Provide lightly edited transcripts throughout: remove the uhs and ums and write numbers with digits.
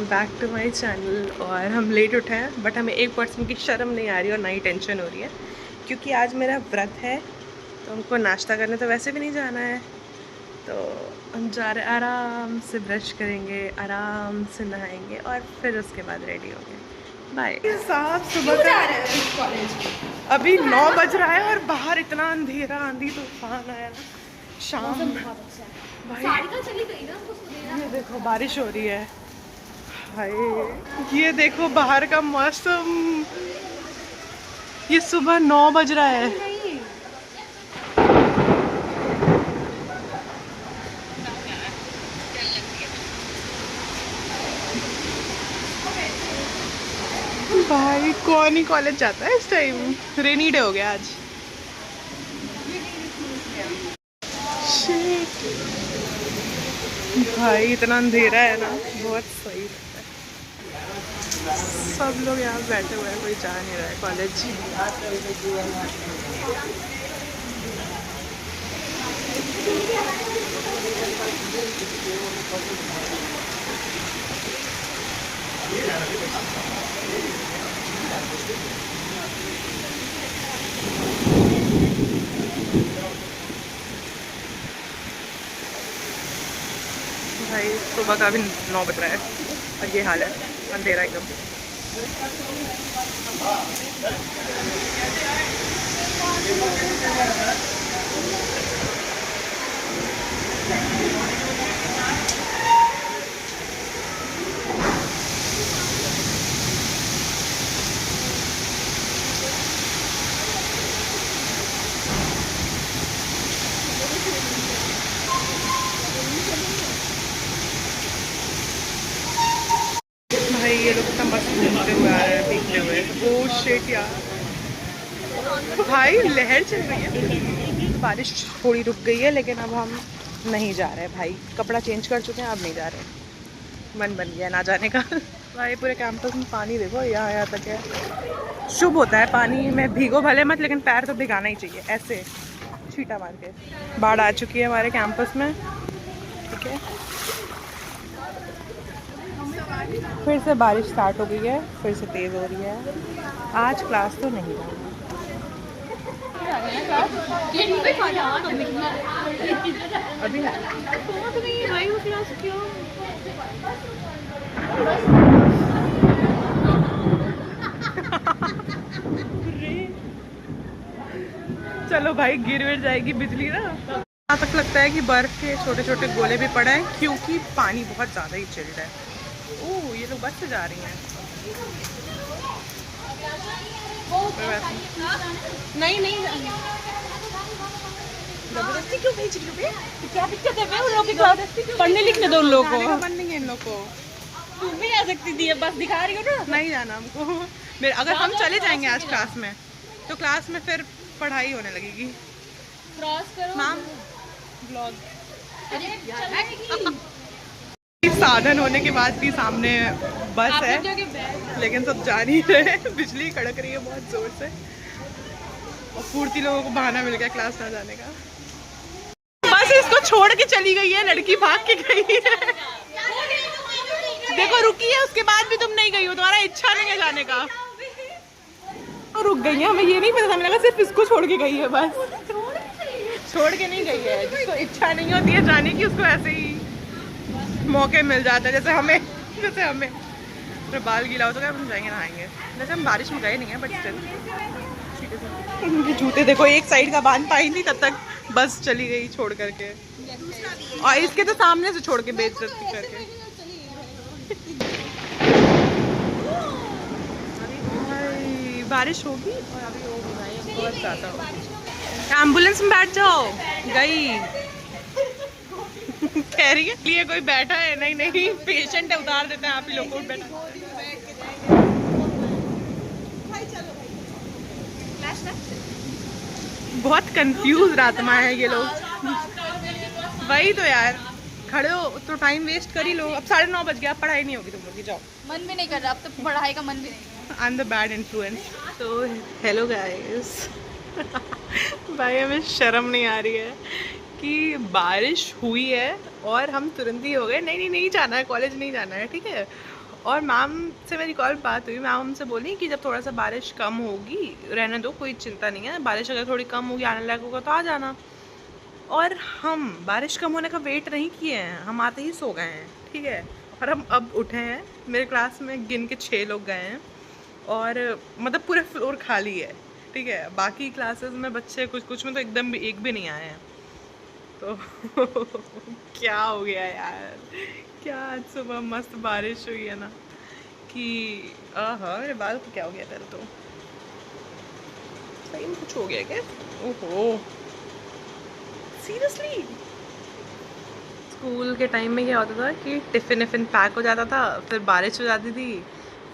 Back to my channel. और हम late उठे हैं बट हमें 1% की शर्म नहीं आ रही और ना ही टेंशन हो रही है, क्योंकि आज मेरा व्रत है। तो हमको नाश्ता करने तो वैसे भी नहीं जाना है, तो हम जा रहे आराम से, ब्रश करेंगे, आराम से नहाएंगे और फिर उसके बाद रेडी होंगे। बाय साहब। सुबह का कॉलेज अभी 9 बज रहा है और बाहर इतना अंधेरा, आंधी तूफान आया ना शाम भाई। ये देखो बारिश हो रही है भाई, ये देखो बाहर का मौसम। ये सुबह 9 बज रहा है। भाई कौन ही कॉलेज जाता है इस टाइम। रेनी डे हो गया आज। Shit. भाई इतना अंधेरा है ना, बहुत सही लगता है। सब लोग यहाँ बैठे हुए हैं, कोई जा नहीं रहा है कॉलेज। भाई सुबह का भी 9 बज रहा है और ये हाल है, अंधेरा एकदम। भाई ये लोग इतना मस्त घूमते हुए आ रहे हैं, भीगते हुए। ओह शिट यार, भाई लहर चल रही है। बारिश थोड़ी रुक गई है लेकिन अब हम नहीं जा रहे भाई। कपड़ा चेंज कर चुके हैं, अब नहीं जा रहे। मन बन गया ना जाने का। भाई पूरे कैंपस में पानी देखो, यहाँ तक है। शुभ होता है पानी में भीगो भले मत, लेकिन पैर तो भिगाना ही चाहिए ऐसे छींटा मार के। बाढ़ आ चुकी है हमारे कैंपस में, ठीक है। फिर से बारिश स्टार्ट हो गई है, फिर से तेज़ हो रही है। आज क्लास तो नहीं जाना। अभी चलो भाई, गिर विर जाएगी बिजली ना। यहाँ तक लगता है कि बर्फ के छोटे छोटे गोले भी पड़े हैं, क्योंकि पानी बहुत ज़्यादा ही चिल्ड है। ओह ये लोग बस से जा रही हैं। नहीं नहीं जबरदस्ती क्यों भेज रही हो? क्या दिक्कत है? उन लोगों की क्लास पढ़ने लिखने दो उन लोगों को। मन नहीं है इन लोगों को। तुम भी आ सकती थी, बस दिखा रही हो ना। नहीं जाना हमको। मेरे अगर हम चले जाएंगे आज क्लास में, तो क्लास में फिर पढ़ाई होने लगेगी। क्रॉस करो मैम ब्लॉग। साधन होने के बाद भी सामने बस है, लेकिन सब जा नहीं रहे। बिजली कड़क रही है बहुत जोर से और पूर्ति लोगों को बहाना मिल गया क्लास ना जाने का। बस इसको छोड़ के चली गई है लड़की, भाग के गई है। देखो रुकी है, उसके बाद भी तुम नहीं गई हो, तुम्हारा इच्छा नहीं है जाने का। और रुक गई है, हमें ये नहीं पता था, मुझे लगा सिर्फ इसको छोड़ के गई है। बस छोड़ के नहीं गई है। जिसको इच्छा नहीं होती है जाने की, उसको ऐसे ही मौके मिल जाता है। जैसे हमें तो बाल गीला हो तो क्या हम जाएंगे नहाएंगे। जैसे हम बारिश में गए नहीं है, बट स्टिल इनके जूते देखो, एक साइड का बांध पाई नहीं, तब तक बस चली गई छोड़ करके। और इसके तो सामने से छोड़ के बेइज्जती करके। भाई बारिश होगी और अभी हो गई बहुत ज़्यादा। एम्बुलेंस में बैठ जाओ। गई कह रही है लिए कोई बैठा है। नहीं नहीं पेशेंट है, उतार देते हैं आप ही लोग को। बैठा बहुत कंफ्यूज आत्मा है ये लोग। वही तो यार, खड़े हो तो टाइम वेस्ट कर ही लो। अब 9:30 बज गया, अब पढ़ाई नहीं होगी तुम लोग की। जाओ। मन भी नहीं कर रहा अब तो, पढ़ाई का मन भी नहीं। I am the bad influence. तो हेलो गाइस। भाई हमें शर्म नहीं आ रही है कि बारिश हुई है और हम तुरंत ही हो गए नहीं नहीं नहीं जाना है, कॉलेज नहीं जाना है, ठीक है। और मैम से मेरी कॉल बात हुई, मैम हमसे बोली कि जब थोड़ा सा बारिश कम होगी रहने दो, कोई चिंता नहीं है, बारिश अगर थोड़ी कम होगी आने लायक होगा तो आ जाना। और हम बारिश कम होने का वेट नहीं किए हैं, हम आते ही सो गए हैं, ठीक है। और हम अब उठे हैं, मेरे क्लास में गिन के 6 लोग गए हैं और मतलब पूरे फ्लोर खाली है, ठीक है। बाकी क्लासेस में बच्चे कुछ कुछ में तो एकदम भी एक भी नहीं आए हैं। तो क्या हो गया यार, क्या आज सुबह मस्त बारिश हुई है ना कि हाँ, मेरे बाल को क्या हो गया तेरे तो सही में कुछ हो गया क्या? ओहो सीरियसली। स्कूल के टाइम में क्या होता था कि टिफ़िन विफ़िन पैक हो जाता था, फिर बारिश हो जाती थी,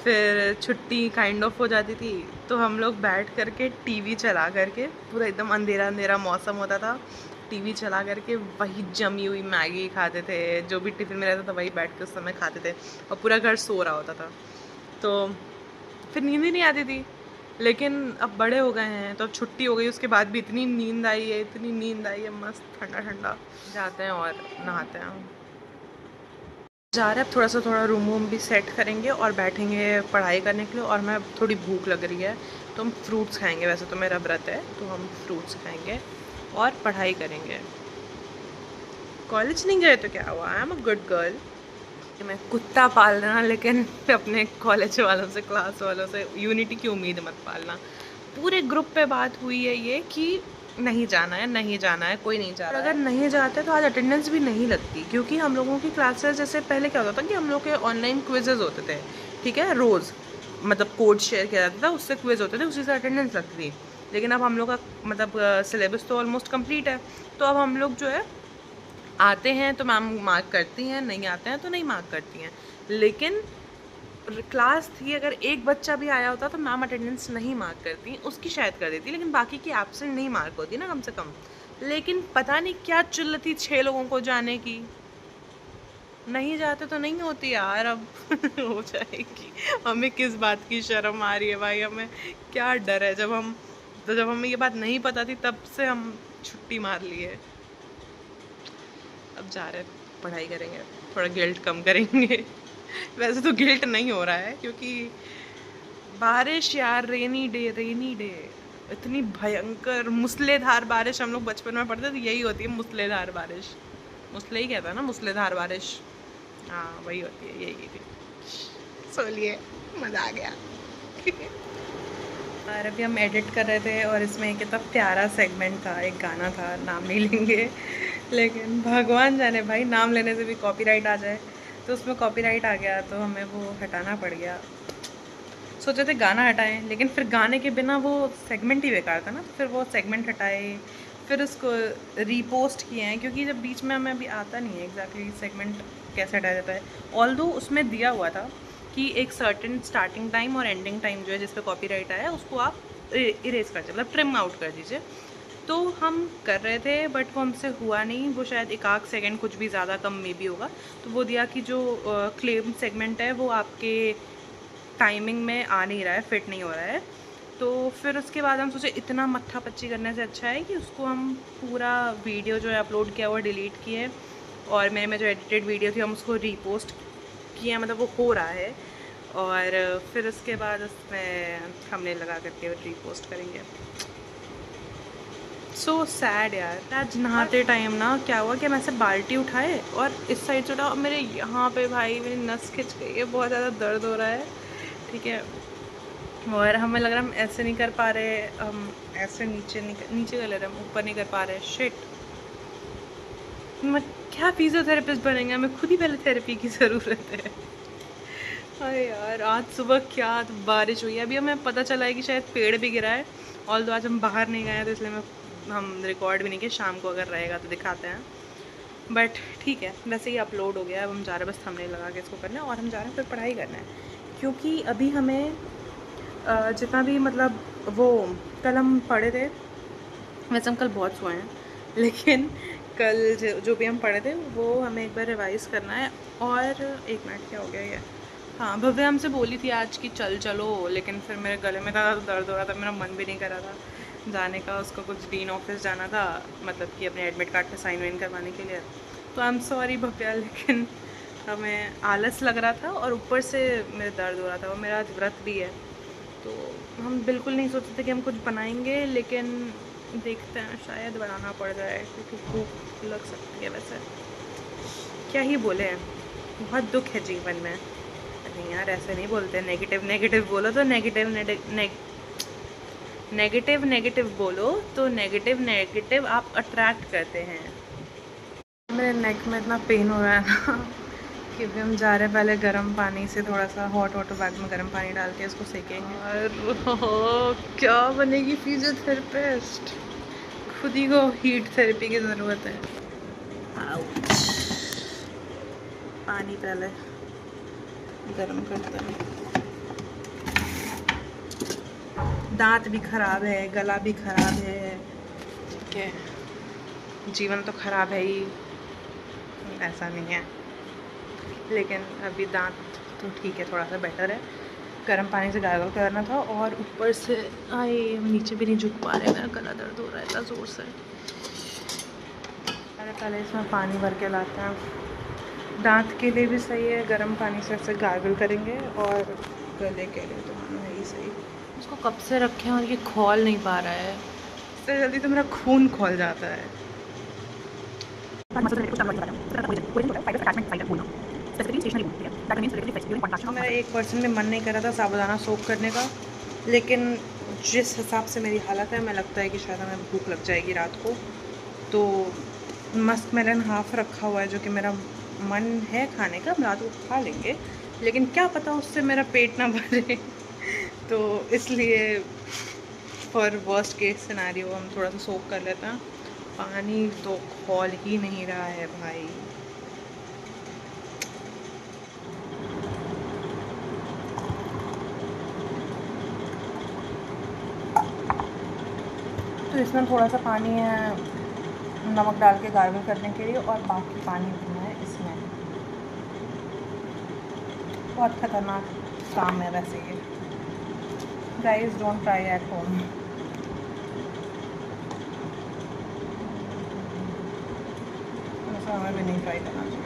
फिर छुट्टी काइंड ऑफ हो जाती थी, तो हम लोग बैठ करके टीवी चला करके, पूरा एकदम अंधेरा अंधेरा मौसम होता था, टीवी चला करके वही जमी हुई मैगी खाते थे, जो भी टिफ़िन में रहता था वही बैठ के उस समय खाते थे, और पूरा घर सो रहा होता था। तो फिर नींद ही नहीं आती थी। लेकिन अब बड़े हो गए हैं तो अब छुट्टी हो गई, उसके बाद भी इतनी नींद आई है, इतनी नींद आई है, मस्त ठंडा ठंडा। जाते हैं और नहाते हैं। जा रहे हैं अब, थोड़ा रूम वूम भी सेट करेंगे और बैठेंगे पढ़ाई करने के लिए। और मैं थोड़ी भूख लग रही है तो हम फ्रूट्स खाएंगे, वैसे तो मेरा व्रत है तो हम फ्रूट्स खाएंगे और पढ़ाई करेंगे। कॉलेज नहीं गए तो क्या हुआ, I am a good girl. मैं कुत्ता पालना, लेकिन अपने कॉलेज वालों से, क्लास वालों से यूनिटी की उम्मीद मत पालना। पूरे ग्रुप पे बात हुई है ये कि नहीं जाना है, नहीं जाना है, कोई नहीं जा रहा है। अगर नहीं जाते तो आज अटेंडेंस भी नहीं लगती, क्योंकि हम लोगों की क्लासेस जैसे पहले क्या होता था कि हम लोग के ऑनलाइन क्विजेज होते थे, ठीक है, रोज़ मतलब कोड शेयर किया जाता था, उससे क्विज होते थे, उसी से अटेंडेंस लगती थी। लेकिन अब हम लोग का मतलब सिलेबस तो ऑलमोस्ट कंप्लीट है, तो अब हम लोग जो है आते हैं तो मैम मार्क करती हैं, नहीं आते हैं तो नहीं मार्क करती हैं। लेकिन क्लास थी, अगर एक बच्चा भी आया होता तो मैम अटेंडेंस नहीं मार्क करती, उसकी शायद कर देती, लेकिन बाकी की एब्सेंट नहीं मार्क होती ना कम से कम। लेकिन पता नहीं क्या चुल थी 6 लोगों को जाने की, नहीं जाते तो नहीं होती यार, अब हो जाएगी। हमें किस बात की शर्म आ रही है भाई, हमें क्या डर है। जब हमें ये बात नहीं पता थी तब से हम छुट्टी मार लिए। अब जा रहे हैं, पढ़ाई करेंगे, थोड़ा गिल्ट कम करेंगे। वैसे तो गिल्ट नहीं हो रहा है क्योंकि बारिश यार, रेनी डे, रेनी डे, इतनी भयंकर मूसलाधार बारिश। हम लोग बचपन में पढ़ते थे यही होती है मूसलाधार बारिश, मूसले ही कहता है ना, मूसलाधार बारिश, हाँ वही होती है, यही थी। सोलिए, मज़ा आ गया। और अभी हम एडिट कर रहे थे और इसमें एक कितना प्यारा सेगमेंट था, एक गाना था, नाम नहीं लेंगे, लेकिन भगवान जाने भाई नाम लेने से भी कॉपीराइट आ जाए, तो उसमें कॉपीराइट आ गया तो हमें वो हटाना पड़ गया। सोचे थे गाना हटाएं, लेकिन फिर गाने के बिना वो सेगमेंट ही बेकार था ना, तो फिर वो सेगमेंट हटाए, फिर उसको रीपोस्ट किए हैं, क्योंकि जब बीच में हमें अभी आता नहीं है एग्जैक्टली सेगमेंट कैसे हटाया जाता है। ऑल्दो उसमें दिया हुआ था कि एक सर्टेन स्टार्टिंग टाइम और एंडिंग टाइम जो है जिस पे कॉपीराइट आया है उसको आप इरेज कर दीजिए, मतलब ट्रिम आउट कर दीजिए। तो हम कर रहे थे बट वो हमसे हुआ नहीं, वो शायद एक आध सेकंड कुछ भी ज़्यादा कम में भी होगा। तो वो दिया कि जो क्लेम सेगमेंट है वो आपके टाइमिंग में आ नहीं रहा है, फिट नहीं हो रहा है। तो फिर उसके बाद हम सोचे इतना मत्था पच्ची करने से अच्छा है कि उसको हम पूरा वीडियो जो है अपलोड किया हुआ डिलीट किए, और मेरे में जो एडिटेड वीडियो थी हम उसको रीपोस्ट किए, मतलब वो हो रहा है। और फिर उसके बाद उसमें हमने लगा करके रीपोस्ट करेंगे। सो सैड यार। आज नहाते टाइम ना क्या हुआ कि हम ऐसे बाल्टी उठाए और इस साइड से उठाओ, मेरे यहाँ पे भाई मेरी नस खिंच गई है, बहुत ज़्यादा दर्द हो रहा है, ठीक है। और हमें लग रहा है हम ऐसे नहीं कर पा रहे, हम ऐसे नीचे कर ले रहे, हम ऊपर नहीं कर पा रहे। शिट, मैं क्या फिजियोथेरेपिस्ट बनेंगे, हमें खुद ही पहले थेरेपी की ज़रूरत है। अरे यार आज सुबह क्या बारिश हुई है, अभी हमें पता चला है कि शायद पेड़ भी गिरा है। ऑल दो आज हम बाहर नहीं गए हैं तो इसलिए हम रिकॉर्ड भी नहीं किए, शाम को अगर रहेगा तो दिखाते हैं। बट ठीक है, वैसे ही अपलोड हो गया है, अब हम जा रहे हैं बस थंबनेल लगा के इसको करना है और हम जा रहे हैं फिर पढ़ाई करना है। क्योंकि अभी हमें जितना भी मतलब वो कल हम पढ़े थे, वैसे हम कल बहुत सोए हैं, लेकिन कल जो भी हम पढ़े थे वो हमें एक बार रिवाइज़ करना है। और एक मिनट, क्या हो गया ये, हाँ भव्या हमसे बोली थी आज कि चलो, लेकिन फिर मेरे गले में ज़्यादा दर्द हो रहा था, मेरा मन भी नहीं कर रहा था जाने का। उसको कुछ डीन ऑफिस जाना था, मतलब कि अपने एडमिट कार्ड पे साइन वाइन करवाने के लिए। तो आई एम सॉरी भव्या, लेकिन हमें आलस लग रहा था और ऊपर से मेरे दर्द हो रहा था और मेरा आज व्रत भी है, तो हम बिल्कुल नहीं सोचते थे कि हम कुछ बनाएंगे, लेकिन देखते हैं शायद बनाना पड़ जाए क्योंकि भूख लग सकती है। वैसे क्या ही बोले, बहुत दुख है जीवन में। नहीं यार ऐसे नहीं बोलते, नेगेटिव नेगेटिव बोलो तो नेगेटिव नेगेटिव बोलो तो नेगेटिव नेगेटिव आप अट्रैक्ट करते हैं। मेरे नेक में इतना पेन हो रहा है ना क्योंकि हम जा रहे हैं पहले गर्म पानी से, थोड़ा सा हॉट वाटर बैग में गर्म पानी डाल के इसको सेकेंगे। और क्या बनेगी फिजियोथेरेपिस्ट, खुद ही को हीट थेरेपी की ज़रूरत है। आउच। पानी पहले गर्म करते हैं। दांत भी खराब है, गला भी खराब है, ठीक है, जीवन तो खराब है ही, ऐसा नहीं है, लेकिन अभी दांत तो ठीक है, थोड़ा सा बेटर है। गर्म पानी से गार्गल करना था और ऊपर से आए हम नीचे भी नहीं झुक पा रहे, मेरा गला दर्द हो रहा है इतना ज़ोर से। पहले इसमें पानी भर के लाते हैं। दांत के लिए भी सही है, गर्म पानी से ऐसे गार्गल करेंगे, और गले के लिए तो हाँ है ही सही। उसको कब से रखें और ये खोल नहीं पा रहा है, इससे जल्दी तो मेरा खून खोल जाता है। मेरा 1% में मन नहीं कर रहा था साबुदाना सोक करने का, लेकिन जिस हिसाब से मेरी हालत है, मैं लगता है कि शायद हमें भूख लग जाएगी रात को, तो मस्क मेलन हाफ रखा हुआ है जो कि मेरा मन है खाने का, हम रात को खा लेंगे, लेकिन क्या पता उससे मेरा पेट ना भरे तो इसलिए फॉर वर्स्ट केस सिनेरियो हम थोड़ा सा सोक कर लेते हैं। पानी तो खोल ही नहीं रहा है भाई। तो इसमें थोड़ा सा पानी है नमक डाल के गार्गल करने के लिए, और बाकी पानी पीना है इसमें। बहुत खतरनाक काम है वैसे ये, guys don't try at home. ऐसा हमें भी नहीं ट्राई करना चाहिए।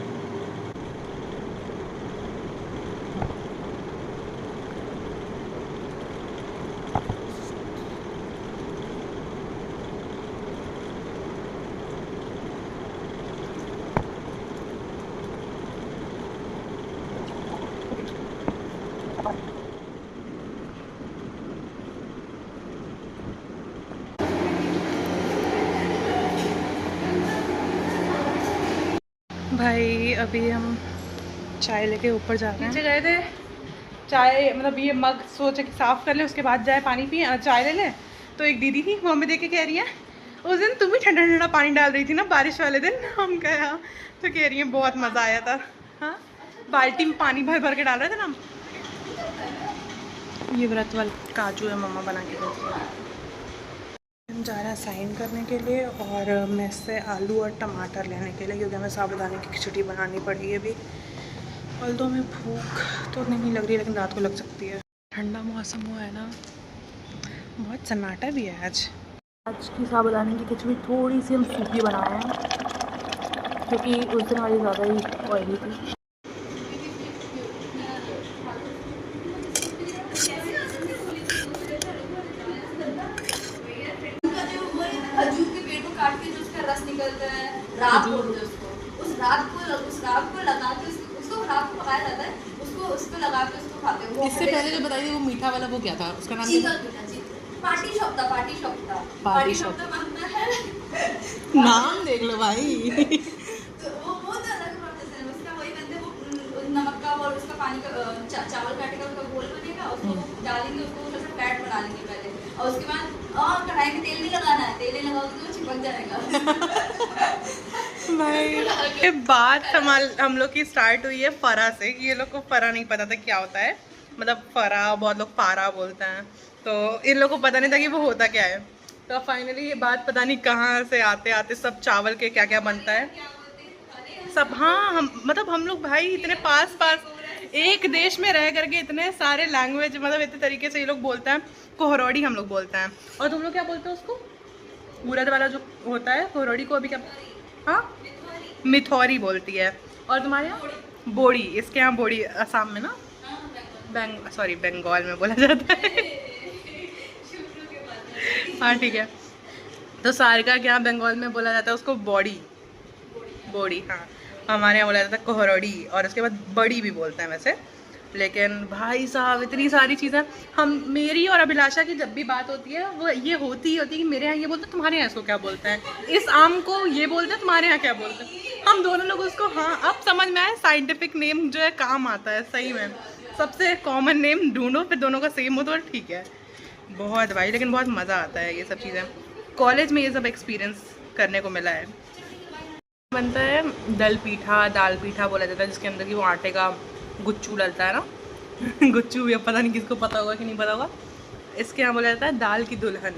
भाई अभी हम चाय लेके ऊपर जा रहे हैं। नीचे गए थे चाय, मतलब ये मग सोचे कि साफ़ कर ले उसके बाद जाए पानी पिए, चाय ले ले। तो एक दीदी थी वो हमें देख के कह रही है, उस दिन तुम ही ठंडा ठंडा पानी डाल रही थी ना बारिश वाले दिन। हम कहा, तो कह रही है बहुत मज़ा आया था। हाँ, बाल्टी में पानी भर भर के डाल रहे थे ना हम। ये व्रत वाले काजू है, मम्मा बना के देती है। हम जा रहे हैं साइन करने के लिए, और मैं से आलू और टमाटर लेने के लिए, क्योंकि हमें साबुदाने की खिचड़ी बनानी पड़ी है अभी। और तो हमें भूख तो नहीं लग रही, लेकिन रात को लग सकती है। ठंडा मौसम हुआ है ना, बहुत सन्नाटा भी है आज। आज की साबुदाने की खिचड़ी थोड़ी सी हम सूखी बनाए हैं, क्योंकि उस दिन वाली ज़्यादा ही ऑयली थी। रस निकलता है, रात बोलते हैं उसको। उस रात को लगा के उसको रात को पकाया जाता है, उसको उस पे लगा के उसको खाते हैं। इससे पहले जो बताइए वो मीठा वाला वो क्या था, उसका नाम क्या था? पार्टी शॉप बनता है। नाम देख लो भाई। तो वो तो अलग प्रोसेस है, उसका वही बनते, वो नमक का और उसका पानी का चावल काटेगा, उसका घोल बनेगा, उसको डालेंगे, उसको थोड़ा सा फैट बना लेंगे पहले, और उसके बाद और कढ़ाई में तेल नहीं लगाना है, तेल नहीं लगाओगे तो चिपक जाएगा। भाई ये बात हम लोग की स्टार्ट हुई है फरा से। ये लोग को फरा नहीं पता था क्या होता है, मतलब फरा बहुत लोग पारा बोलते हैं, तो इन लोगों को पता नहीं था कि वो होता क्या है। तो फाइनली ये बात पता नहीं कहाँ से आते आते सब चावल के क्या क्या बनता है सब। हाँ, हम लोग भाई इतने पास एक देश में रह करके इतने सारे लैंग्वेज, मतलब इतने तरीके से ये लोग बोलते हैं। कोहरोड़ी हम लोग बोलते हैं, और तुम लोग क्या बोलते हो उसको? उड़द वाला जो होता है कोहरोड़ी को अभी क्या? हाँ, मिथौरी बोलती है। और तुम्हारे यहाँ बोड़ी, इसके यहाँ बोड़ी असम में ना, हाँ, बंगाल। बंगाल में बोला जाता है। शुक्र के बाद में हाँ ठीक है, तो सारिका के यहाँ बंगाल में बोला जाता है उसको बॉडी, बोड़ी। हाँ, हमारे यहाँ बोला जाता है कोहरोड़ी, और उसके बाद बड़ी भी बोलते हैं वैसे। लेकिन भाई साहब इतनी सारी चीज़ें, हम मेरी और अभिलाषा की जब भी बात होती है वो ये होती ही होती है कि मेरे यहाँ ये बोलते हैं, तुम्हारे यहाँ इसको क्या बोलते हैं, इस आम को ये बोलते हैं, तुम्हारे यहाँ क्या बोलते हैं। हम दोनों लोग उसको, हाँ अब समझ में आए, साइंटिफिक नेम जो है काम आता है सही में। सबसे कॉमन नेम ढूंढो, फिर दोनों का सेम हो तो ठीक है। बहुत भाई, लेकिन बहुत मज़ा आता है ये सब चीज़ें, कॉलेज में ये सब एक्सपीरियंस करने को मिला है। बनता है दल पीठा, दाल पीठा बोला जाता है, जिसके अंदर की वो आटे का गुच्चू डलता है ना। गुच्चू भी अब पता नहीं किसको पता होगा कि नहीं पता होगा। इसके यहाँ बोला जाता है दाल की दुल्हन।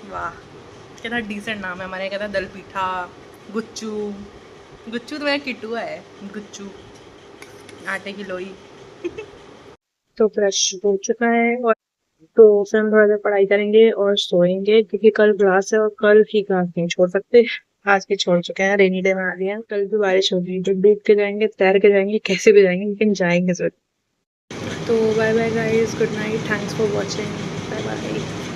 वाह, कितना डिसेंट नाम है। हमारे यहाँ कहता है दल पीठा, गुच्चू। गुच्चू तो मेरा किट्टू है, गुच्चू आटे की लोई। तो फ्रेश हो चुका है, और तो फिर हम थोड़ा देर पढ़ाई करेंगे और सोएंगे, क्योंकि कल क्लास है और कल ही क्लास नहीं छोड़ सकते। आज के छोड़ चुके हैं, रेनी डे में आ रही है, कल भी बारिश होगी तो डूब के जाएंगे, तैर के जाएंगे, कैसे भी जाएंगे, लेकिन जाएंगे जरूर। तो bye bye guys, good night, thanks for watching, bye bye.